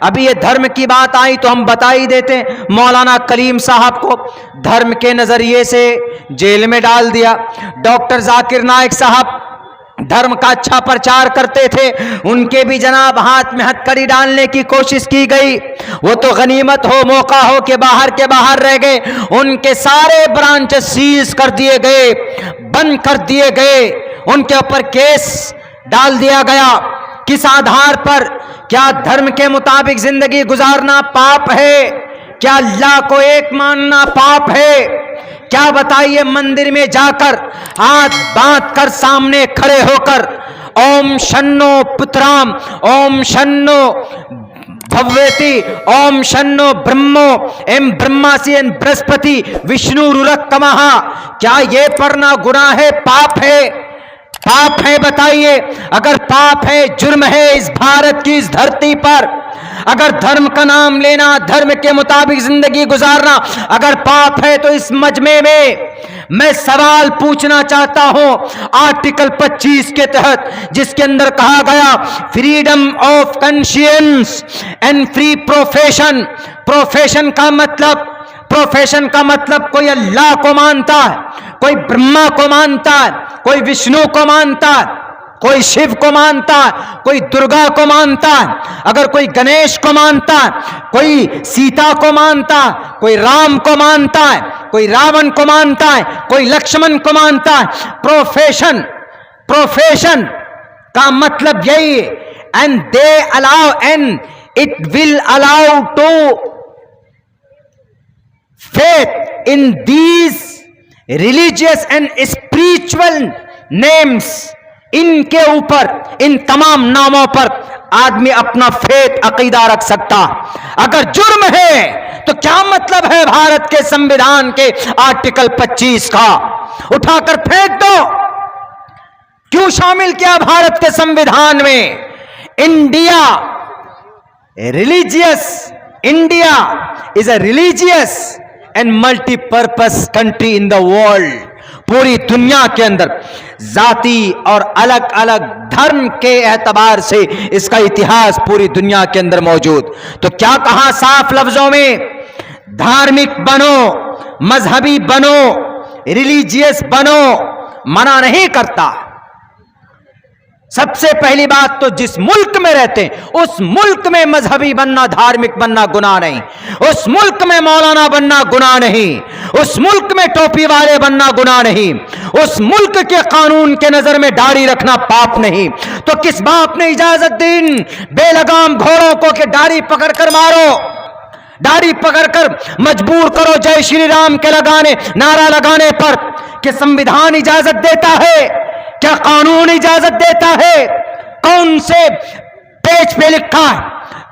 ابھی یہ دھرم کی بات آئی تو ہم بتا ہی دیتے ہیں، مولانا کلیم صاحب کو دھرم کے نظریے سے جیل میں ڈال دیا۔ ڈاکٹر ذاکر نائک صاحب دھرم کا اچھا پرچار کرتے تھے، ان کے بھی جناب ہاتھ میں ہتکڑی ڈالنے کی کوشش کی گئی، وہ تو غنیمت ہو موقع ہو کہ باہر کے باہر رہ گئے، ان کے سارے برانچ سیز کر دیے گئے، بند کر دیے گئے، ان کے اوپر کیس ڈال دیا گیا۔ کس آدھار پر؟ کیا دھرم کے مطابق زندگی گزارنا پاپ ہے؟ کیا اللہ کو ایک ماننا پاپ ہے؟ کیا بتائیے مندر میں جا کر ہاتھ باندھ کر سامنے کھڑے ہو کر اوم شنو پترام، اوم شنو بھویتی، اوم شنو برہمو، ایم برہماسی این برہسپتی وشنو رورکمہ، کیا یہ پڑھنا گناہ ہے، پاپ ہے؟ پاپ ہے بتائیے؟ اگر پاپ ہے، جرم ہے اس بھارت کی اس دھرتی پر، اگر دھرم کا نام لینا، دھرم کے مطابق زندگی گزارنا اگر پاپ ہے تو اس مجمع میں سوال پوچھنا چاہتا ہوں آرٹیکل 25 کے تحت، جس کے اندر کہا گیا freedom of conscience and free profession. Profession کا مطلب کوئی اللہ کو مانتا ہے، کوئی برہما کو مانتا ہے، کوئی وشنو کو مانتا ہے، کوئی شیو کو مانتا ہے، کوئی درگا کو مانتا ہے، اگر کوئی گنیش کو مانتا ہے، کوئی سیتا کو مانتا ہے، کوئی رام کو مانتا ہے، کوئی راون کو مانتا ہے، کوئی لکشمن کو مانتا ہے۔ پروفیشن کا مطلب یہی ہے، and they allow and it will allow to faith in these religious and spiritual names، ان کے اوپر، ان تمام ناموں پر آدمی اپنا فیت عقیدہ رکھ سکتا۔ اگر جرم ہے تو کیا مطلب ہے بھارت کے سمویدھان کے آرٹیکل 25 کا؟ اٹھا کر پھینک دو۔ کیوں شامل کیا بھارت کے سمویدھان میں؟ India is a religious and multi purpose country in the world. پوری دنیا کے اندر ذاتی اور الگ الگ دھرم کے اعتبار سے اس کا اتہاس پوری دنیا کے اندر موجود۔ تو کیا کہا صاف لفظوں میں؟ دھارمک بنو، مذہبی بنو، ریلیجیس بنو، منع نہیں کرتا۔ سب سے پہلی بات تو جس ملک میں رہتے ہیں اس ملک میں مذہبی بننا، دھارمک بننا گناہ نہیں، اس ملک میں مولانا بننا گناہ نہیں، اس ملک میں ٹوپی والے بننا گناہ نہیں، اس ملک کے قانون کے نظر میں داڑھی رکھنا پاپ نہیں۔ تو کس باپ نے اجازت دی بے لگام گھوڑوں کو کہ داڑھی پکڑ کر مارو، داڑھی پکڑ کر مجبور کرو جے شری رام کے نعرہ لگانے پر؟ کہ سمویدھان اجازت دیتا ہے؟ کیا قانون اجازت دیتا ہے؟ کون سے پیج پہ لکھا ہے،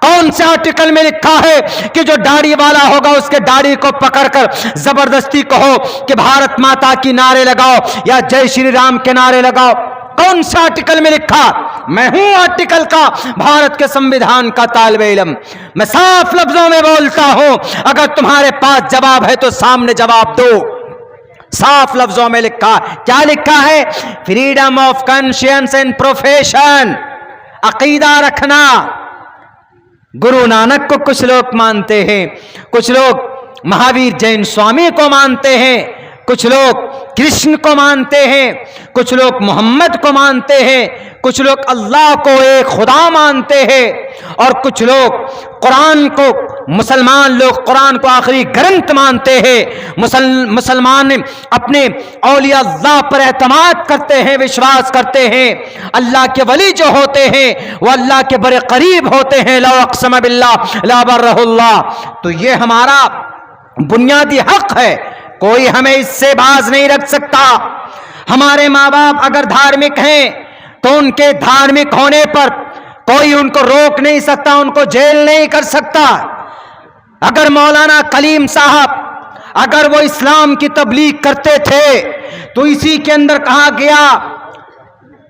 کون سے آرٹیکل میں لکھا ہے کہ جو داڑھی والا ہوگا اس کے داڑھی کو پکڑ کر زبردستی کہو کہ بھارت ماتا کی نعرے لگاؤ یا جے شری رام کے نعرے لگاؤ؟ کون سے آرٹیکل میں لکھا؟ میں ہوں آرٹیکل کا، بھارت کے سمویدھان کا طالب علم، میں صاف لفظوں میں بولتا ہوں، اگر تمہارے پاس جواب ہے تو سامنے جواب دو۔ صاف لفظوں میں لکھا، کیا لکھا ہے؟ Freedom of conscience and profession, عقیدہ رکھنا۔ گرو نانک کو کچھ لوگ مانتے ہیں، کچھ لوگ مہاویر جین سوامی کو مانتے ہیں، کچھ لوگ کرشن کو مانتے ہیں، کچھ لوگ محمد کو مانتے ہیں، کچھ لوگ اللہ کو ایک خدا مانتے ہیں، اور کچھ لوگ قرآن کو، مسلمان لوگ قرآن کو آخری گرنتھ مانتے ہیں۔ مسلمان اپنے اولیاء اللہ پر اعتماد کرتے ہیں، وشواس کرتے ہیں۔ اللہ کے ولی جو ہوتے ہیں وہ اللہ کے بڑے قریب ہوتے ہیں، لو اقسم باللہ لا برہ اللہ۔ تو یہ ہمارا بنیادی حق ہے، کوئی ہمیں اس سے باز نہیں رکھ سکتا۔ ہمارے ماں باپ اگر دھارمک ہیں تو ان کے دھارمک ہونے پر کوئی ان کو روک نہیں سکتا، ان کو جیل نہیں کر سکتا۔ اگر مولانا کلیم صاحب اگر وہ اسلام کی تبلیغ کرتے تھے تو اسی کے اندر کہا گیا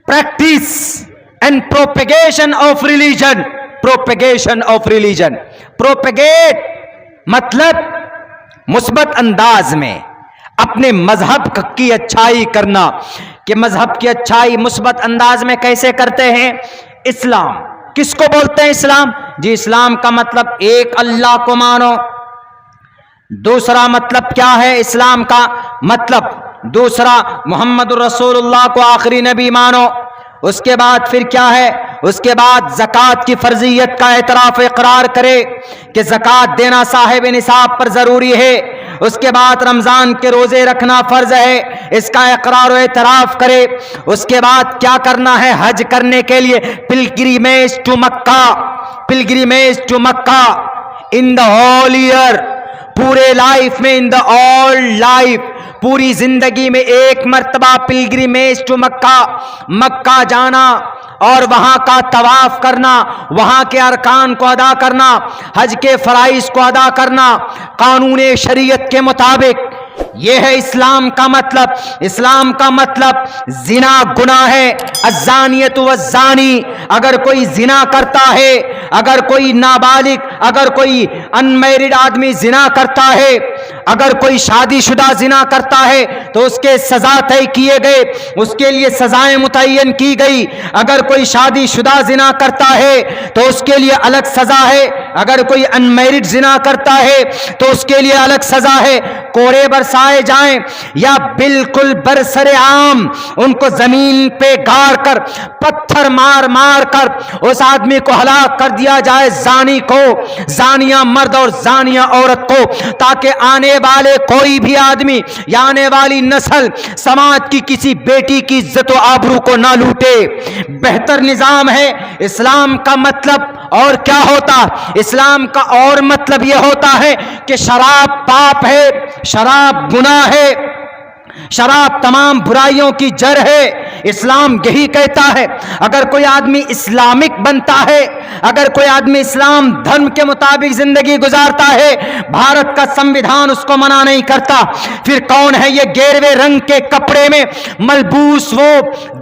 practice and propagation of religion, propagation of religion, propagate مطلب مثبت انداز میں اپنے مذہب کی اچھائی کرنا۔ کہ مذہب کی اچھائی مثبت انداز میں کیسے کرتے ہیں؟ اسلام کس کو بولتے ہیں اسلام؟ جی اسلام کا مطلب ایک اللہ کو مانو. دوسرا مطلب کیا ہے اسلام کا مطلب؟ دوسرا محمد الرسول اللہ کو آخری نبی مانو. اس کے بعد پھر کیا ہے؟ اس کے بعد زکوٰۃ کی فرضیت کا اعتراف اقرار کرے کہ زکوٰۃ دینا صاحب نصاب پر ضروری ہے. اس کے بعد رمضان کے روزے رکھنا فرض ہے، اس کا اقرار و اعتراف کرے. اس کے بعد کیا کرنا ہے؟ حج کرنے کے لیے pilgrimage to Mecca, pilgrimage to Mecca in the whole year, پورے لائف میں، ان دا آل لائف، پوری زندگی میں ایک مرتبہ پلگریمیج ٹو مکہ، مکہ جانا اور وہاں کا طواف کرنا، وہاں کے ارکان کو ادا کرنا، حج کے فرائض کو ادا کرنا قانون شریعت کے مطابق. یہ ہے اسلام کا مطلب. اسلام کا مطلب زنا گناہ ہے. الزانیۃ والزانی، اگر کوئی زنا کرتا ہے، اگر کوئی نابالغ، اگر کوئی انمیرڈ آدمی زنا کرتا ہے، اگر کوئی شادی شدہ زنا کرتا ہے تو اس کے سزا طے کیے گئے، اس کے لیے سزائیں متعین کی گئی. اگر کوئی شادی شدہ زنا کرتا ہے تو اس کے لیے الگ سزا ہے. اگر کوئی انمیرڈ زنا کرتا ہے تو اس کے لیے الگ سزا ہے. کوڑے برسائے جائیں یا بالکل برسر عام ان کو زمین پہ گاڑ کر پتھر مار مار کر اس آدمی کو ہلاک کر دیا جائے، زانی کو، زانیہ مرد اور زانیہ عورت کو، تاکہ آنے والے کوئی بھی آدمی یا آنے والی نسل سماج کی کسی بیٹی کی عزت و آبرو کو نہ لوٹے. بہتر نظام ہے. اسلام کا مطلب اور کیا ہوتا؟ اسلام کا اور مطلب یہ ہوتا ہے کہ شراب پاپ ہے، شراب گناہ ہے، شراب تمام برائیوں کی جڑ ہے. اسلام یہی کہتا ہے اگر کوئی آدمی اسلامک بنتا ہے، اگر کوئی آدمی اسلام دھرم کے مطابق زندگی گزارتا ہے، بھارت کا سمویدھان اس کو منع نہیں کرتا. پھر کون ہے یہ گیروے رنگ کے کپڑے میں ملبوس وہ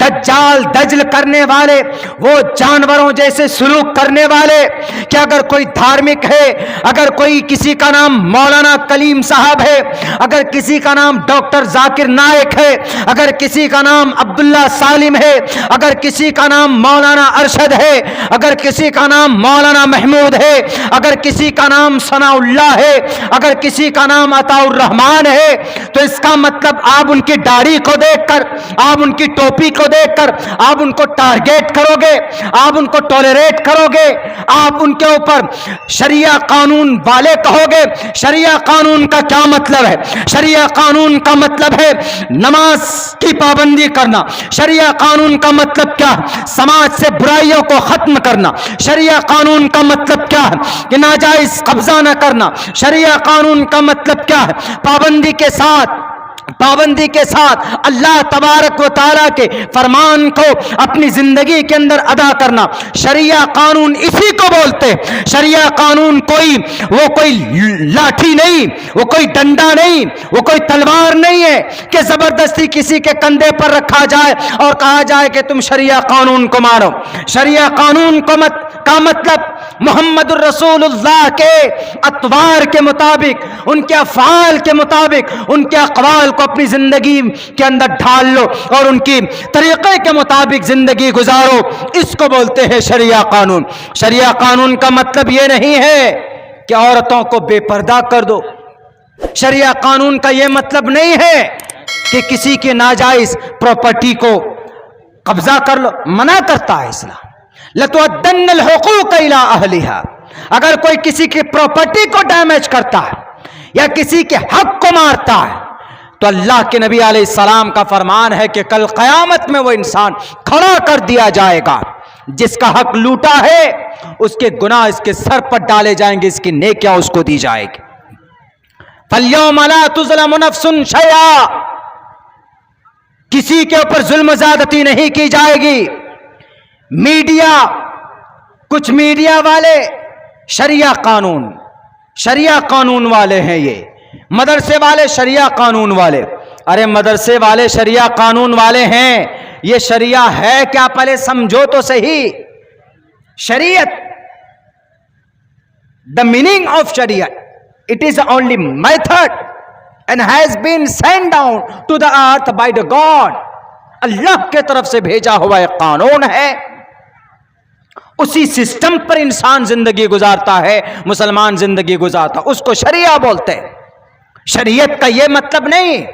دجال دجل کرنے والے، وہ جانوروں جیسے سلوک کرنے والے؟ کہ اگر کوئی دھارمک ہے، اگر کوئی کسی کا نام مولانا کلیم صاحب ہے، اگر کسی کا نام ڈاکٹر ذاکر نائک ہے، اگر کسی کا نام عبداللہ سالم ہے، اگر کسی کا نام مولانا ارشد ہے، اگر کسی کا نام مولانا محمود ہے، اگر کسی کا نام ثناء اللہ ہے، اگر کسی کا نام عطاء الرحمان ہے، تو اس کا مطلب آپ ان کی داڑھی کو دیکھ کر، آپ ان کی ٹوپی کو دیکھ کر آپ ان کو ٹارگیٹ کرو گے، آپ ان کو ٹولریٹ کرو گے، آپ ان کے اوپر شریعہ قانون والے کہو گے. شریعہ قانون کا کیا مطلب ہے؟ شریعہ قانون کا مطلب ہے نماز کی پابندی کرنا. شریعہ قانون کا مطلب کیا ہے؟ سماج سے برائیوں کو ختم کرنا. شریعہ قانون کا مطلب کیا ہے؟ کہ ناجائز قبضہ نہ کرنا. شریعہ قانون کا مطلب کیا ہے؟ پابندی کے ساتھ اللہ تبارک و تعالیٰ کے فرمان کو اپنی زندگی کے اندر ادا کرنا. شریعہ قانون اسی کو بولتے. شریعہ قانون کوئی لاٹھی نہیں، وہ کوئی ڈنڈا نہیں، وہ کوئی تلوار نہیں ہے کہ زبردستی کسی کے کندھے پر رکھا جائے اور کہا جائے کہ تم شریعہ قانون کو مانو. شریعہ قانون کا مطلب محمد الرسول اللہ کے اطوار کے مطابق، ان کے افعال کے مطابق، ان کے اقوال کو اپنی زندگی کے اندر ڈھال لو اور ان کی طریقے کے مطابق زندگی گزارو. اس کو بولتے ہیں شریعہ قانون. شریعہ قانون کا مطلب یہ نہیں ہے کہ عورتوں کو بے پردہ کر دو. شریعہ قانون کا یہ مطلب نہیں ہے کہ کسی کے ناجائز پراپرٹی کو قبضہ کر لو. منع کرتا ہے اسلام. لَتُؤَدَّنَّ الْحُقُوقَ إِلَىٰ أَهْلِهَا. اگر کوئی کسی کی پراپرٹی کو ڈیمیج کرتا ہے یا کسی کے حق کو مارتا ہے تو اللہ کے نبی علیہ السلام کا فرمان ہے کہ کل قیامت میں وہ انسان کھڑا کر دیا جائے گا. جس کا حق لوٹا ہے اس کے گناہ اس کے سر پر ڈالے جائیں گے، اس کی نیکیاں اس کو دی جائے گی. فَالْيَوْمَ لَا تُظْلَمُ نَفْسٌ شَيْئًا. کسی کے اوپر ظلم زیادتی نہیں کی جائے گی. میڈیا، کچھ میڈیا والے شریعہ قانون والے ہیں. یہ مدرسے والے شریعہ قانون والے. ارے مدرسے والے شریعہ قانون والے ہیں، یہ شریعہ ہے کیا پہلے سمجھو تو صحیح. شریعت، the meaning of Sharia, it is the only method and has been sent down to the earth by the God. اللہ کے طرف سے بھیجا ہوا ایک قانون ہے. اسی سسٹم پر انسان زندگی گزارتا ہے، مسلمان زندگی گزارتا، اس کو شریعہ بولتے ہیں۔ شریعت کا یہ مطلب نہیں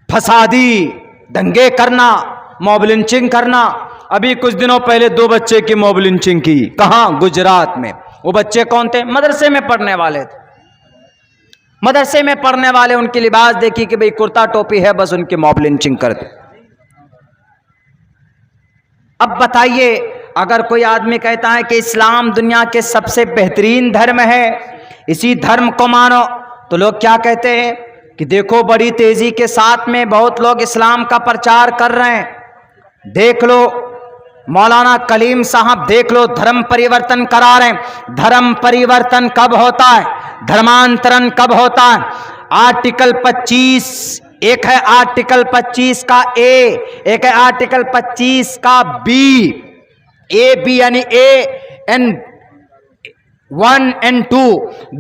فسادی دنگے کرنا، موب لنچنگ کرنا۔ ابھی کچھ دنوں پہلے 2 بچے کی موب لنچنگ کی، کہاں؟ گجرات میں۔ وہ بچے کون تھے؟ مدرسے میں پڑھنے والے تھے، مدرسے میں پڑھنے والے۔ ان کی لباس دیکھی کہ بھئی کرتا ٹوپی ہے، بس ان کی موب لنچنگ کر دی۔ اب بتائیے، اگر کوئی آدمی کہتا ہے کہ اسلام دنیا کے سب سے بہترین دھرم ہے، اسی دھرم کو مانو، تو لوگ کیا کہتے ہیں کہ دیکھو بڑی تیزی کے ساتھ میں بہت لوگ اسلام کا پرچار کر رہے ہیں۔ دیکھ لو مولانا کلیم صاحب، دیکھ لو دھرم پریورتن کرا رہے ہیں۔ دھرم پریورتن کب ہوتا ہے؟ دھرمانترن کب ہوتا ہے؟ آرٹیکل 25، ایک ہے آرٹیکل 25 کا اے، ایک ہے آرٹیکل 25 کا بی۔ اے بی یعنی اے این 1 and 2۔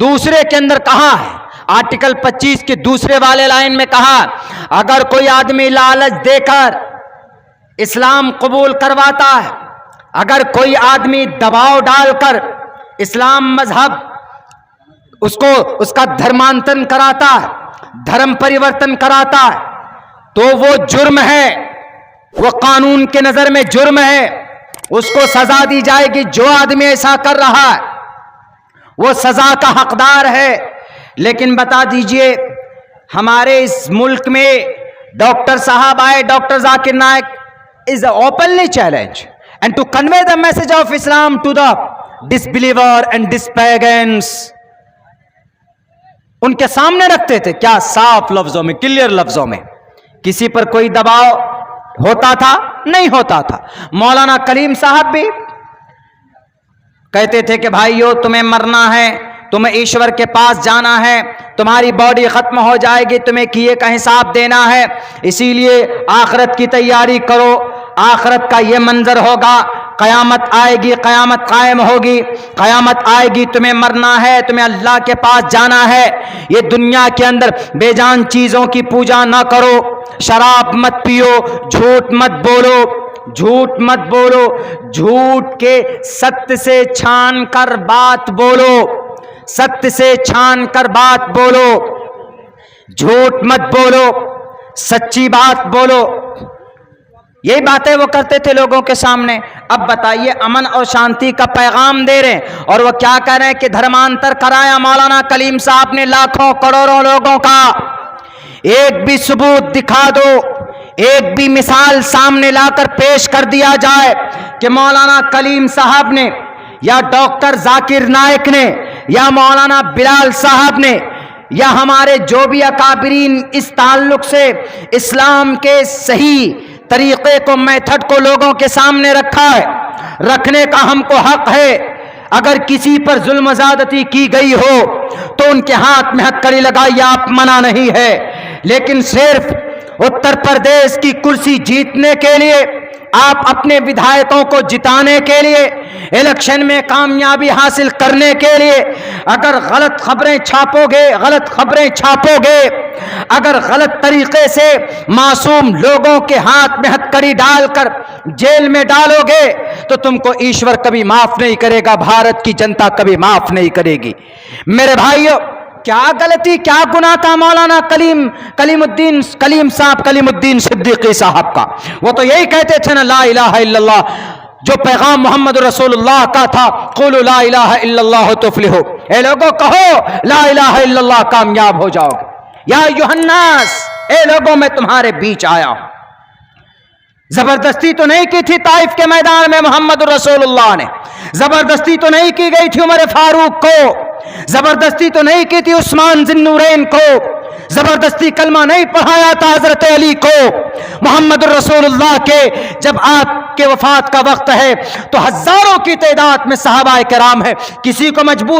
دوسرے کے اندر کہاں ہے؟ آرٹیکل 25 کے دوسرے والے لائن میں کہا اگر کوئی آدمی لالچ دے کر اسلام قبول کرواتا ہے، اگر کوئی آدمی دباؤ ڈال کر اسلام مذہب اس کا دھرمانترن کراتا ہے، دھرم پریورتن کراتا ہے، تو وہ جرم ہے، وہ قانون کے نظر میں جرم ہے، اس کو سزا دی جائے گی۔ جو آدمی ایسا کر رہا ہے وہ سزا کا حقدار ہے۔ لیکن بتا دیجئے، ہمارے اس ملک میں ڈاکٹر صاحب آئے، doctor Zakir Naik is openly challenge and to convey the message of Islam to the disbeliever and dispagans۔ ان کے سامنے رکھتے تھے، کیا صاف لفظوں میں، کلیئر لفظوں میں۔ کسی پر کوئی دباؤ ہوتا تھا؟ نہیں ہوتا تھا۔ مولانا کلیم صاحب بھی کہتے تھے کہ بھائیو تمہیں مرنا ہے، تمہیں ایشور کے پاس جانا ہے، تمہاری باڈی ختم ہو جائے گی، تمہیں کیے کا حساب دینا ہے، اسی لیے آخرت کی تیاری کرو۔ آخرت کا یہ منظر ہوگا، قیامت آئے گی، قیامت قائم ہوگی، قیامت آئے گی، تمہیں مرنا ہے، تمہیں اللہ کے پاس جانا ہے۔ یہ دنیا کے اندر بے جان چیزوں کی پوجا نہ کرو، شراب مت پیو، جھوٹ مت بولو، جھوٹ مت بولو، جھوٹ کے ست سے چھان کر بات بولو، ست سے چھان کر بات بولو، جھوٹ مت بولو، سچی بات بولو۔ یہی باتیں وہ کرتے تھے لوگوں کے سامنے۔ اب بتائیے، امن اور شانتی کا پیغام دے رہے ہیں اور وہ کیا کہہ رہے ہیں کہ دھرمانتر کرایا مولانا کلیم صاحب نے لاکھوں کروڑوں لوگوں کا۔ ایک بھی ثبوت دکھا دو، ایک بھی مثال سامنے لا کر پیش کر دیا جائے کہ مولانا کلیم صاحب نے یا ڈاکٹر ذاکر نائک نے یا مولانا بلال صاحب نے یا ہمارے جو بھی اکابرین اس تعلق سے اسلام کے صحیح طریقے کو، میتھڈ کو لوگوں کے سامنے رکھا ہے۔ رکھنے کا ہم کو حق ہے۔ اگر کسی پر ظلم زیادتی کی گئی ہو تو ان کے ہاتھ میں ہتھکڑی لگائی، آپ منع نہیں ہے، لیکن صرف اتر پردیش کی کرسی جیتنے کے لیے، آپ اپنے ودھایکوں کو جتانے کے لیے، الیکشن میں کامیابی حاصل کرنے کے لیے اگر غلط خبریں چھاپو گے، غلط خبریں چھاپو گے، اگر غلط طریقے سے معصوم لوگوں کے ہاتھ میں ہتھکڑی ڈال کر جیل میں ڈالو گے تو تم کو ایشور کبھی معاف نہیں کرے گا، بھارت کی جنتا کبھی معاف نہیں کرے گی۔ میرے بھائیو، کیا غلطی، کیا گناہ تھا مولانا کلیم الدین صدیقی صاحب کا؟ وہ تو یہی کہتے تھے نا، لا الہ الا اللہ، جو پیغام محمد رسول اللہ کا تھا، قولوا لا الہ الا اللہ تفلحوا، اے لوگوں کہو لا الہ الا اللہ، کامیاب ہو جاؤ گے۔ یا ایھا الناس، اے لوگوں میں تمہارے بیچ آیا ہوں۔ زبردستی تو نہیں کی تھی طائف کے میدان میں محمد رسول اللہ نے، زبردستی تو نہیں کی گئی تھی عمر فاروق کو، زبردستی تو نہیں کی تھی عثمان ذی النورین کو، زبردستی کلمہ نہیں پڑھایا تھا حضرت علی کو۔ محمد رسول اللہ کے جب آپ کے وفات کا وقت ہے تو ہزاروں کی تعداد میں صحابہ کرام ہے، کسی کو مجبور